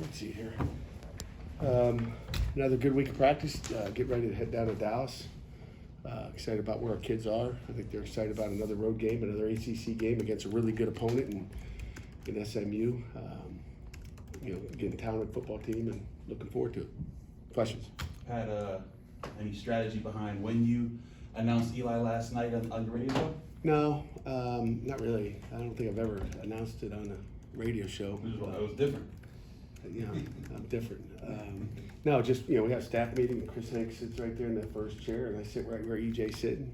let's see here. Another good week of practice. Get ready to head down to Dallas. Excited about where our kids are. I think they're excited about another road game, another ACC game against a really good opponent in SMU. Getting a talented football team and looking forward to it. Questions? Pat, any strategy behind when you announced Eli last night on your radio show? No, not really. I don't think I've ever announced it on a radio show. It was different. I'm different. No, just, we got a staff meeting, and Chris Hanks sits right there in that first chair, and I sit right where EJ's sitting.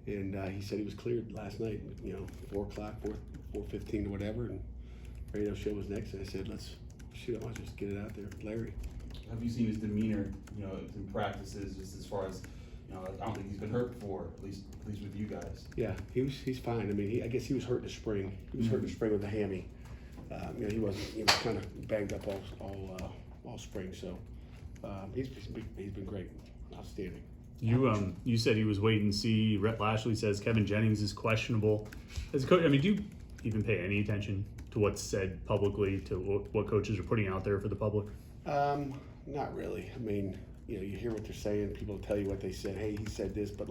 And he said he was cleared last night, 4 o'clock, 4:15 or whatever, and radio show was next. And I said, let's just get it out there. Larry. Have you seen his demeanor, in practices, just as far as, I don't think he's been hurt before, at least with you guys. Yeah, he's fine. I mean, I guess he was hurt in the spring. He was hurt in the spring with a hammy. He was kind of banged up all spring. So he's been great, outstanding. You said he was wait and see. Rhett Lashley says Kevin Jennings is questionable. As a coach, do you even pay any attention to what's said publicly, to what coaches are putting out there for the public? Not really. I mean, you hear what they're saying. People tell you what they said. Hey, he said this, but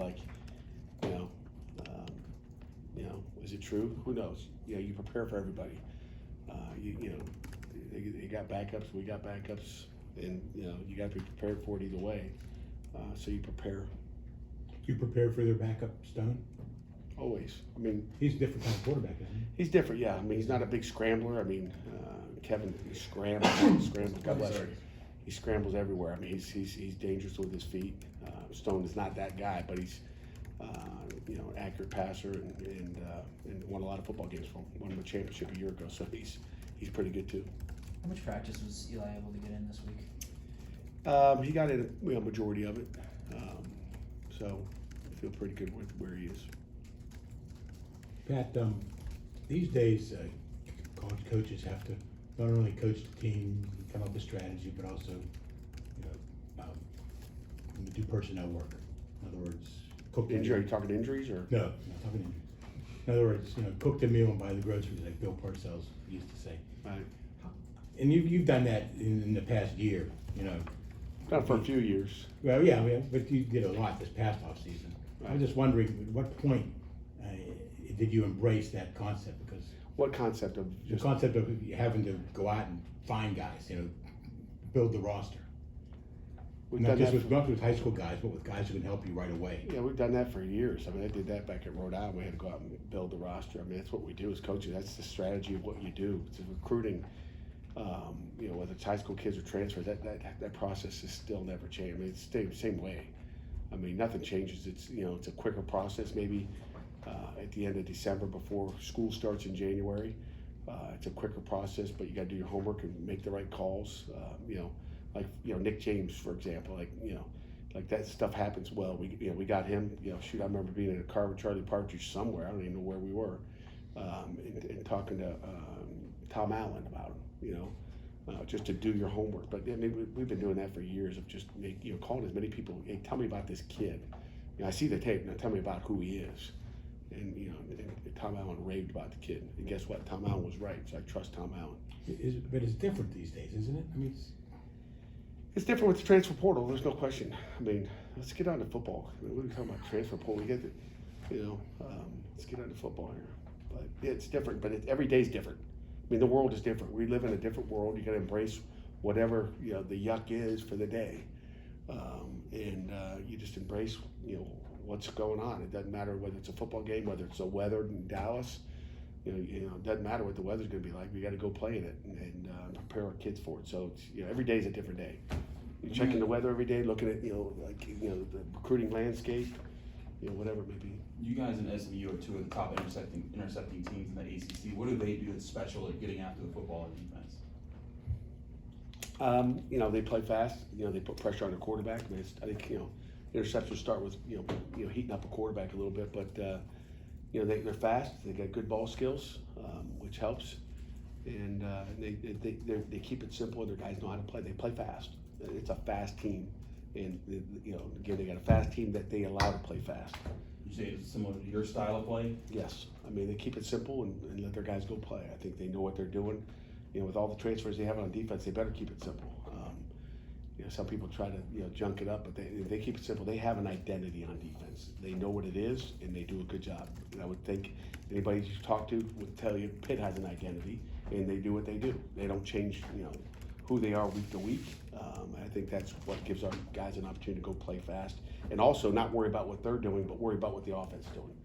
is it true? Who knows? You prepare for everybody. They got backups. We got backups, and you got to be prepared for it either way. So you prepare. You prepare for their backup, Stone? Always. I mean, he's a different kind of quarterback, isn't he? He's different. Yeah. I mean, he's not a big scrambler. I mean, Kevin scrambles. God bless you. He scrambles everywhere. I mean, he's dangerous with his feet. Stone is not that guy, but he's an accurate passer and won a lot of football games for him. Won him a championship a year ago, so he's pretty good too. How much practice was Eli able to get in this week? He got in a majority of it, so I feel pretty good with where he is. Pat, these days, college coaches have to not only coach the team, come up with strategy, but also, do personnel work. In other words, cook the injury. Are you talking injuries or? No, not talking injuries. In other words, cook the meal and buy the groceries, like Bill Parcells used to say. Right. And you've done that in the past year, Done it for a few years. Well, yeah, but you did a lot this past off season. Right. I was just wondering, at what point did you embrace that concept? Because what concept of the concept of having to go out and find guys, build the roster. Not just with high school guys, but with guys who can help you right away. Yeah, we've done that for years. I mean, I did that back at Rhode Island. We had to go out and build the roster. I mean, that's what we do as coaches. That's the strategy of what you do. It's recruiting. Whether it's high school kids or transfers, that process is still never changed. I mean, it's the same way. I mean, nothing changes. It's a quicker process. Maybe at the end of December before school starts in January, it's a quicker process. But you got to do your homework and make the right calls. Nick James, for example. Like that stuff happens well. We got him. I remember being in a car with Charlie Partridge somewhere. I don't even know where we were, and talking to Tom Allen about him. Just to do your homework. But I mean, we've been doing that for years of just calling as many people. Hey, tell me about this kid. I see the tape. Now tell me about who he is. And and Tom Allen raved about the kid. And guess what? Tom Allen was right. So I trust Tom Allen. But it's different these days, isn't it? I mean, it's different with the transfer portal. There's no question. I mean, let's get on to football. I mean, what are we talking about? Transfer portal. We get it. Let's get on to football here. But it's different. But every day's different. I mean, the world is different. We live in a different world. You got to embrace whatever the yuck is for the day, and you just embrace what's going on. It doesn't matter whether it's a football game, whether it's the weather in Dallas. It doesn't matter what the weather's going to be like. We got to go play in it and prepare our kids for it. So it's every day is a different day. You're checking the weather every day, looking at the recruiting landscape, whatever it may be. You guys in SMU are two of the top intercepting teams in the ACC. What do they do that's special at getting after the football and defense? They play fast. They put pressure on the quarterback. I think interceptions start with heating up a quarterback a little bit, but they're fast. They got good ball skills, which helps, and they keep it simple. And their guys know how to play. They play fast. It's a fast team, and again, they got a fast team that they allow to play fast. You say it's similar to your style of play? Yes. I mean, they keep it simple and let their guys go play. I think they know what they're doing. with all the transfers they have on defense, they better keep it simple. Some people try to junk it up, but they keep it simple. They have an identity on defense. They know what it is, and they do a good job. And I would think anybody you talk to would tell you Pitt has an identity, and they do what they do. They don't change, who they are week to week. I think that's what gives our guys an opportunity to go play fast, and also not worry about what they're doing, but worry about what the offense is doing.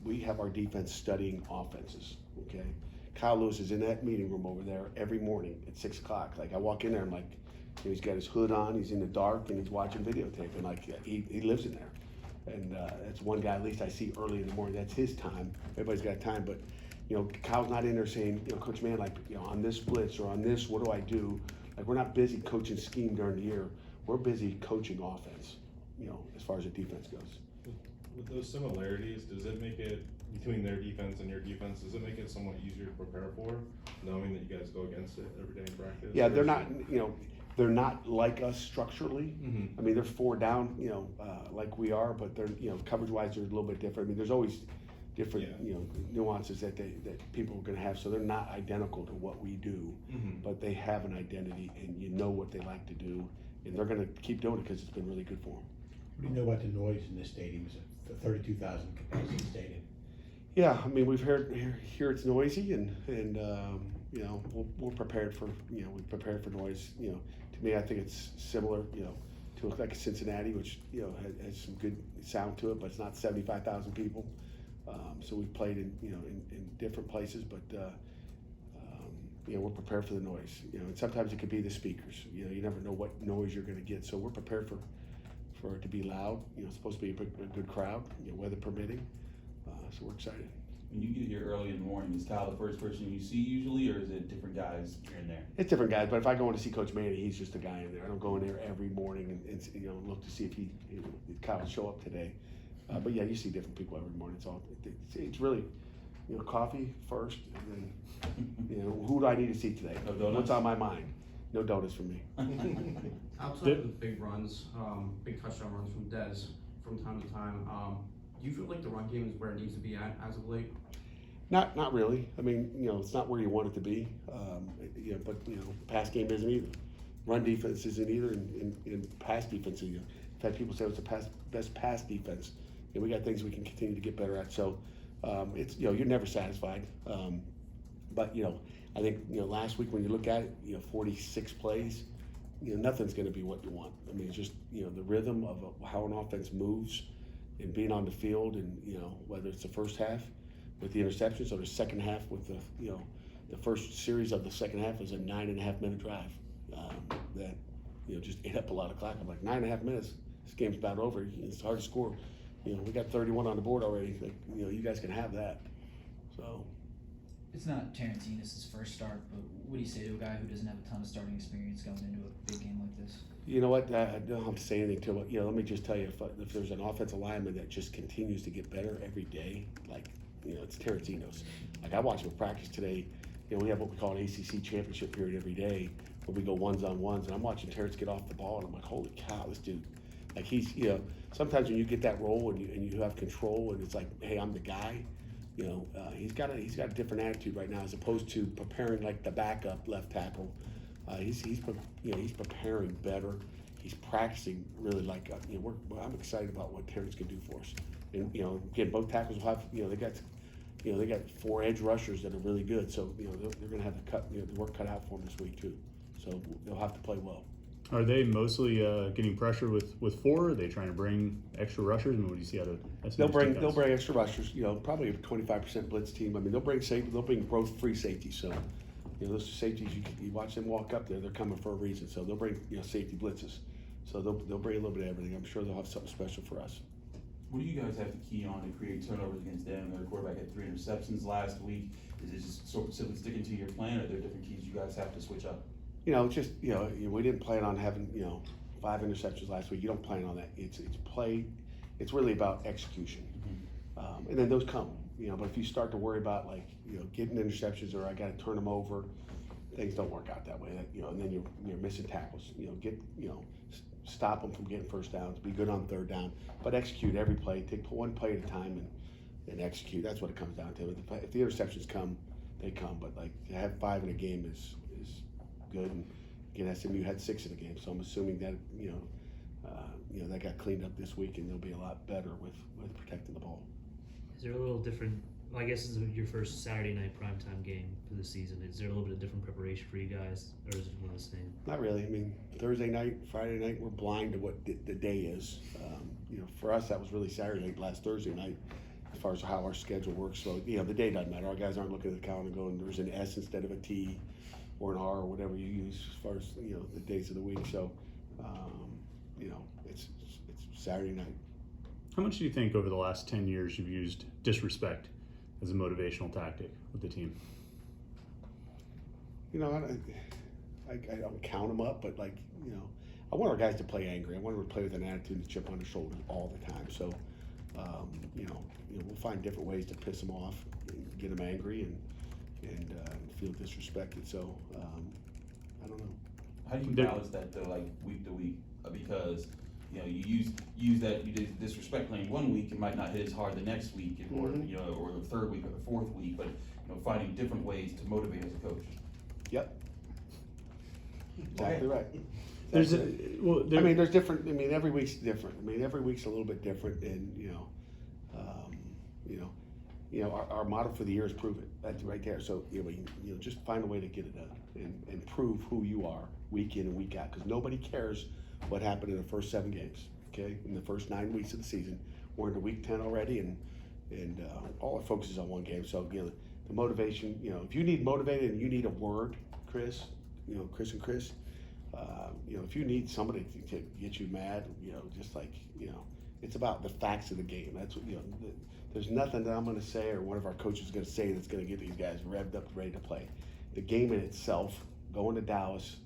We have our defense studying offenses. Okay. Kyle Lewis is in that meeting room over there every morning at 6 o'clock. Like I walk in there, I'm like, he's got his hood on, he's in the dark, and he's watching videotape, and like he lives in there. And that's one guy at least I see early in the morning. That's his time. Everybody's got time, but Kyle's not in there saying, Coach Man, like on this blitz or on this, what do I do? Like we're not busy coaching scheme during the year. We're busy coaching offense. As far as the defense goes. With those similarities, does it make it between their defense and your defense? Does it make it somewhat easier to prepare for, knowing that you guys go against it every day in practice? Yeah, they're not. They're not like us structurally. Mm-hmm. I mean, they're 4 down. Like we are, but they're coverage wise, they're a little bit different. I mean, there's always different nuances that people are going to have. So they're not identical to what we do, Mm-hmm. but they have an identity, and what they like to do, and they're going to keep doing it because it's been really good for them. What do you know about the noise in this stadium? It's a 32,000 capacity stadium. Yeah, I mean we've heard here it's noisy, and we're prepared for we prepared for noise. To me I think it's similar to like Cincinnati, which has some good sound to it, but it's not 75,000 people. So we've played in different places, but we're prepared for the noise. And sometimes it could be the speakers. You never know what noise you're going to get, so we're prepared for it to be loud. It's supposed to be a good crowd, weather permitting. So we're excited. When you get here early in the morning, is Kyle the first person you see usually, or is it different guys here and there? It's different guys, but if I go in to see Coach Manny, he's just a guy in there. I don't go in there every morning and look to see if Kyle will show up today. But yeah, you see different people every morning. It's really coffee first, and then who do I need to see today? No donuts? What's on my mind? No donuts for me. Outside of the big runs, big touchdown runs from Dez from time to time, do you feel like the run game is where it needs to be at as of late? Not really. I mean, it's not where you want it to be. But pass game isn't either. Run defense isn't either, and pass defense isn't either. I've had people say it's the best pass defense. We got things we can continue to get better at. So it's you're never satisfied. But I think last week when you look at it, 46 plays, nothing's going to be what you want. I mean, it's just the rhythm of how an offense moves and being on the field, and whether it's the first half with the interceptions or the second half with the first series of the second half is a 9.5 minute drive that just ate up a lot of clock. I'm like 9.5 minutes. This game's about over. It's hard to score. We got 31 on the board already. Like, you guys can have that. So. It's not Terrence Enos' first start, but what do you say to a guy who doesn't have a ton of starting experience going into a big game like this? You know what? I don't have to say anything to it. Let me just tell you, if there's an offensive lineman that just continues to get better every day, like, it's Terrence Enos. Like, I watched him practice today. We have what we call an ACC championship period every day where we go ones on ones, and I'm watching Terrence get off the ball, and I'm like, holy cow, this dude. Like, he's, sometimes when you get that role and you have control, and it's like, hey, I'm the guy. He's got a different attitude right now as opposed to preparing like the backup left tackle. He's preparing better. He's practicing really like I'm excited about what Terrence can do for us. And again, both tackles will have they got 4 edge rushers that are really good. So they're going to have the work cut out for them this week too. So they'll have to play well. Are they mostly getting pressure with 4? Are they trying to bring extra rushers? I mean, what do you see out of SMU's They'll bring defense? extra rushers. Probably a 25% blitz team. I mean, they'll bring both free safeties. So those safeties you watch them walk up there, they're coming for a reason. So they'll bring safety blitzes. So they'll bring a little bit of everything. I'm sure they'll have something special for us. What do you guys have to key on to create turnovers against them? Their quarterback had 3 interceptions last week. Is it just sort of simply sticking to your plan, or are there different keys you guys have to switch up? Just we didn't plan on having 5 interceptions last week. You don't plan on that. It's play. It's really about execution, and then those come. But if you start to worry about getting interceptions or I got to turn them over, things don't work out that way. And then you're missing tackles. Stop them from getting first downs. Be good on third down, but execute every play. Take one play at a time and execute. That's what it comes down to. If the interceptions come, they come. But like to have 5 in a game is good. And again, SMU had 6 in a game, so I'm assuming that that got cleaned up this week, and they'll be a lot better with protecting the ball. Is there a little different? Well, I guess this is your first Saturday night primetime game for the season. Is there a little bit of different preparation for you guys, or is it one of the same? Not really. I mean, Thursday night, Friday night, we're blind to what the day is. For us, that was really Saturday night, last Thursday night, as far as how our schedule works. So, the day doesn't matter. Our guys aren't looking at the calendar going, there's an S instead of a T or an R or whatever you use as far as, the days of the week. So, it's Saturday night. How much do you think over the last 10 years you've used disrespect as a motivational tactic with the team? I don't count them up, but I want our guys to play angry. I want them to play with an attitude and a chip on their shoulder all the time. So, we'll find different ways to piss them off, and get them angry, and feel disrespected. So, I don't know. How do you balance that though, like week to week? Because you use that you did disrespect playing one week, it might not hit as hard the next week, or or the third week or the fourth week. But finding different ways to motivate as a coach. Yep. Exactly right. There's there's different. Every week's different. Every week's a little bit different, and our motto for the year is prove it. That's right there. So just find a way to get it done and prove who you are week in and week out, because nobody cares what happened in the first 7 games. Okay, in the first 9 weeks of the season, we're into week 10 already, and all our focus is on one game. So the motivation. If you need motivated and you need a word, Chris, Chris and Chris. If you need somebody to get you mad, it's about the facts of the game. That's what, there's nothing that I'm going to say or one of our coaches is going to say that's going to get these guys revved up, ready to play. The game in itself, going to Dallas,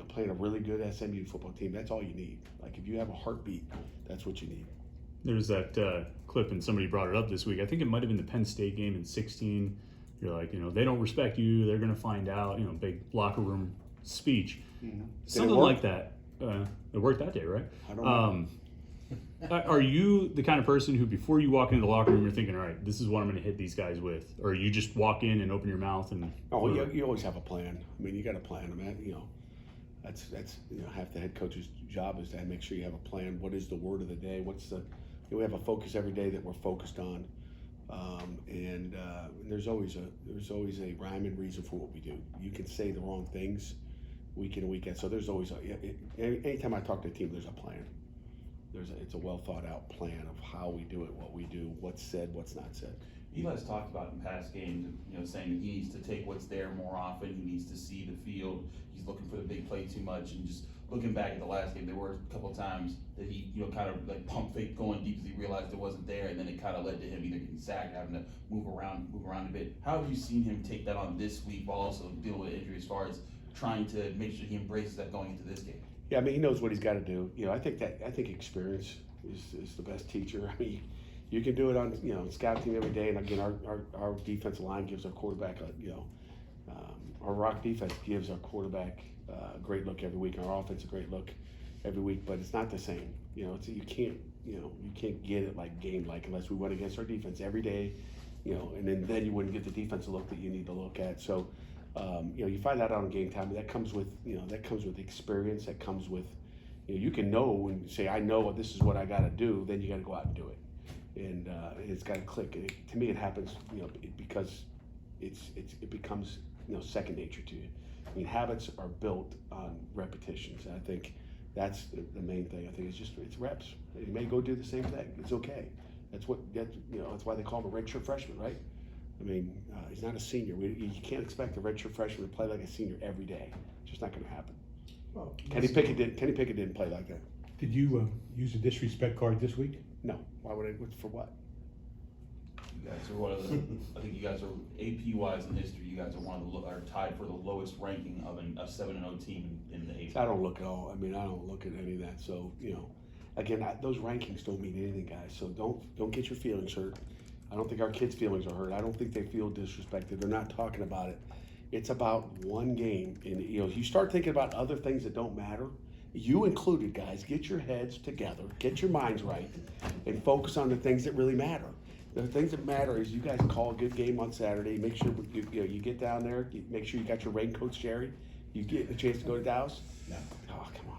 playing a really good SMU football team, that's all you need. Like if you have a heartbeat, that's what you need. There's that clip, and somebody brought it up this week. I think it might have been the Penn State game in 16. You're like, they don't respect you. They're going to find out. Big locker room speech. Mm-hmm. Something like that. It worked that day, right? I don't know. Are you the kind of person who, before you walk into the locker room, you're thinking, all right, this is what I'm going to hit these guys with? Or you just walk in and open your mouth and... Oh, you always have a plan. You got a plan. That's half the head coach's job is to make sure you have a plan. What is the word of the day? We have a focus every day that we're focused on. And there's always a rhyme and reason for what we do. You can say the wrong things week in and week out. So there's always anytime I talk to a team, there's a plan. It's a well thought out plan of how we do it, what we do, what's said, what's not said. Eli's talked about in past games, saying that he needs to take what's there more often. He needs to see the field. He's looking for the big play too much, and just looking back at the last game, there were a couple of times that he, kind of like pump fake going deep because he realized it wasn't there, and then it kind of led to him either getting sacked, having to move around a bit. How have you seen him take that on this week, while also deal with injury, as far as trying to make sure he embraces that going into this game? Yeah, he knows what he's got to do. I think experience is the best teacher. You can do it on scout team every day, and again, our defensive line gives our quarterback our rock defense gives our quarterback a great look every week, and our offense a great look every week. But it's not the same. You can't get it like game like unless we went against our defense every day. And then you wouldn't get the defensive look that you need to look at. So. You find that out on game time. That comes with experience. That comes with, you can know when you say, I know what this is what I got to do. Then you got to go out and do it, and it's got to click. To me, it happens, because it becomes second nature to you. Habits are built on repetitions, and I think that's the main thing. I think it's reps. You may go do the same thing. It's okay. That's why they call him a redshirt freshman, right? He's not a senior. You can't expect a redshirt freshman to play like a senior every day. It's just not going to happen. Well, Kenny Pickett didn't play like that. Did you use a disrespect card this week? No. Why would I? For what? You guys are one of the. I think you guys are AP wise in history. You guys are are tied for the lowest ranking of a 7-0 team in the AP. I don't look at all. I don't look at any of that. So again, those rankings don't mean anything, guys. So don't get your feelings hurt. I don't think our kids' feelings are hurt. I don't think they feel disrespected. They're not talking about it. It's about one game. And you start thinking about other things that don't matter. You included, guys. Get your heads together. Get your minds right, and focus on the things that really matter. The things that matter is you guys call a good game on Saturday. Make sure you get down there. Make sure you got your raincoats, Jerry. You get a chance to go to Dallas. No. Oh, come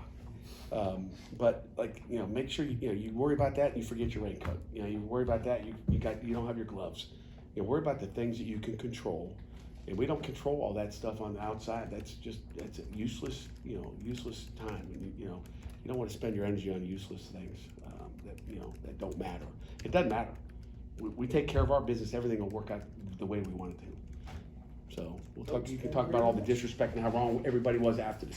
on. But make sure you worry about that and you forget your raincoat. You worry about that, you don't have your gloves. Worry about the things that you can control. And we don't control all that stuff on the outside. That's a useless, useless time. And you don't want to spend your energy on useless things that don't matter. It doesn't matter. We take care of our business. Everything will work out the way we want it to. So we'll talk. You can talk about all the disrespect and how wrong everybody was after the